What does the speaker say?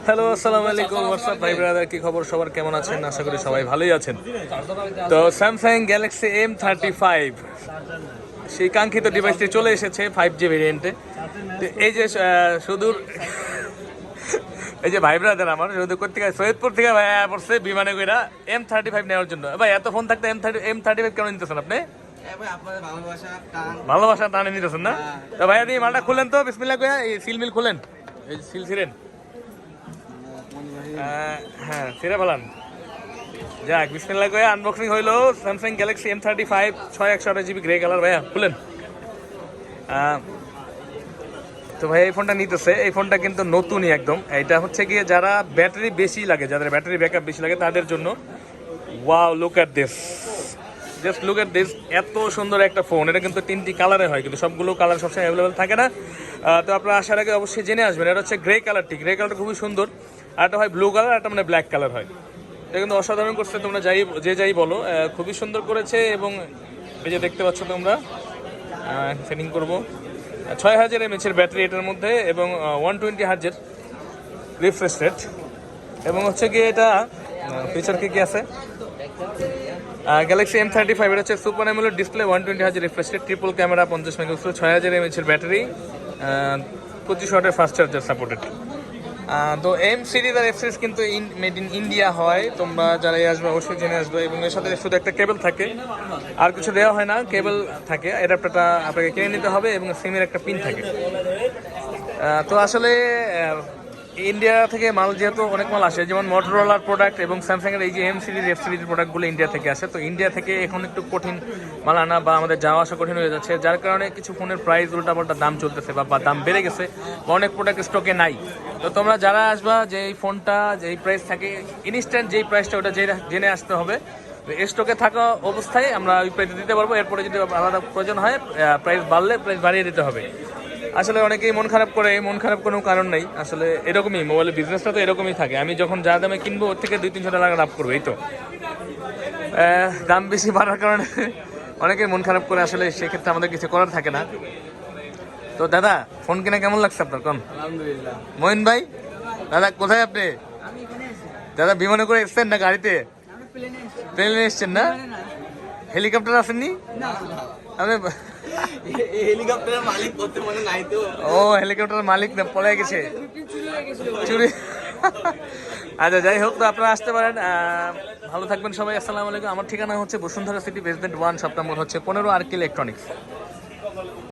Hello, আসসালামু আলাইকুম। WhatsApp ভাই ব্রাদার, কি খবর সবার? কেমন আছেন? আশা করি সবাই ভালোই আছেন। তো স্যামসাং গ্যালাক্সি M35 সেই কাঙ্ক্ষিত ডিভাইসটি চলে এসেছে 5G ভেরিয়েন্টে। তো এই যে সুদূর এই যে ভাই ব্রাদার আমার সুদূর থেকে সৈয়দপুর থেকে ভাই পড়ছে বিমানে কইরা M35 নেওয়ার জন্য। ভাই এত ফোন থাকতে M35 কেন নিতেছেন আপনি? ভালোবাসা টানে নিতেছেন না? তো ভাইয়া দিয়ে মালটা খুলেন তো, বিসমিল্লাহ কইয়া এই সিল মিল খুলেন, এই সিল ছিলেন। হ্যাঁ, ছিঁড়ে ফেলান। যাক, বিসমিল্লাহ কইয়া আনবক্সিং হইলো Samsung Galaxy M35 6128GB grey colour. ভাইয়া খুলেন। তো ভাই এই ফোনটা নিতেছে, এই ফোনটা কিন্তু নতুনই একদম। এটা হচ্ছে গিয়ে যারা ব্যাটারি বেশি লাগে, যাদের ব্যাটারি ব্যাকআপ বেশি লাগে তাদের জন্য। Wow, look at this, just look at this. এত সুন্দর একটা ফোন। এটা কিন্তু 3টি কালারে হয়, কিন্তু সবগুলো কালার সবসময় অ্যাভেলেবেল থাকে না। তো আপনারা আসার আগে অবশ্যই জেনে আসবেন। এটা হচ্ছে গ্রে কালারটি, গ্রে কালারটা খুবই সুন্দর। আর একটা হয় ব্লু কালার, একটা মানে ব্ল্যাক কালার হয়। এটা কিন্তু অসাধারণ করছে, তোমরা যাই বলো, খুবই সুন্দর করেছে। এবং এই যে দেখতে পাচ্ছ তোমরা, সেটিং করবো 6000 mAh ব্যাটারি এটার মধ্যে, এবং 120 হার্জের রিফ্রেশ রেট। এবং হচ্ছে গিয়ে এটা ফিচার কি আছে, গ্যালাক্সি M35 এটা হচ্ছে সুপার অ্যামোলেড ডিসপ্লে, 120 হার্জের refresh rate, triple camera, 50 megapixel, 6000 mAh battery, 25 ওয়াটের ফাস্ট চার্জার সাপোর্টেড। তো এম সিরিজ আর এফ সিরিজ কিন্তু মেড ইন ইন্ডিয়া হয়। তোমরা যারা আসবে অবশ্যই জেনে আসবে। এবং এর সাথে শুধু একটা কেবল থাকে, আর কিছু দেওয়া হয় না, কেবল থাকে। অ্যাডাপ্টারটা আপনাকে কিনে নিতে হবে, এবং সিমের একটা পিন থাকে। তো আসলে ইন্ডিয়া থেকে মাল যেহেতু অনেক মাল আসে, যেমন মোটরোলার প্রোডাক্ট এবং স্যামসাংয়ের এই যে এম সিরিজ এফ সিরিজ প্রোডাক্টগুলো ইন্ডিয়া থেকে আসে। তো ইন্ডিয়া থেকে এখন একটু কঠিন মাল আনা বা আমাদের যাওয়া আসা কঠিন হয়ে যাচ্ছে, যার কারণে কিছু ফোনের প্রাইস উল্টাপাল্টা দাম চলতেছে বা দাম বেড়ে গেছে, বা অনেক প্রোডাক্ট স্টকে নাই। তো তোমরা যারা আসবা, যে এই ফোনটা যেই প্রাইস থাকে ইনস্ট্যান্ট, যেই প্রাইসটা ওটা জেনে আসতে হবে। স্টকে থাকা অবস্থায় আমরা ওই প্রাইস দিতে পারবো। এরপরে যদি আলাদা প্রয়োজন হয়, প্রাইস বাড়লে প্রাইস বাড়িয়ে দিতে হবে। আসলে অনেকেই মন খারাপ করে, মন খারাপ কোনো কারণ নেই। আসলে এরকমই মোবাইলের বিজনেসটা তো এরকমই থাকে। আমি যখন যা দামে কিনবো ওর থেকে 200-300 টাকা লাভ করবো, এই তো। দাম বেশি বাড়ার কারণে অনেকেই মন খারাপ করে। আসলে সেক্ষেত্রে আমাদের কিছু করার থাকে না। তো দাদা, ফোন কিনে কেমন লাগছে আপনার? কোন আলহামদুলিল্লাহ। মহিন ভাই, দাদা কোথায় আপনি? দাদা বিমানে করে এসছেন না গাড়িতে? প্লেনে এসছেন না? হেলিকপ্টার আসেননি? আমি হেলিকপ্টারের মালিক করতে মনে নাই তো। ও, হেলিকপ্টারের মালিক না, পড়ে গেছে চুরি। আচ্ছা, যাই হোক, তো আপনারা আসতে পারেন। ভালো থাকবেন সবাই। আসসালামু আলাইকুম। আমার ঠিকানা হচ্ছে Bashundhara city, basement 1, shop number হচ্ছে 15, আরকি ইলেকট্রনিক্স।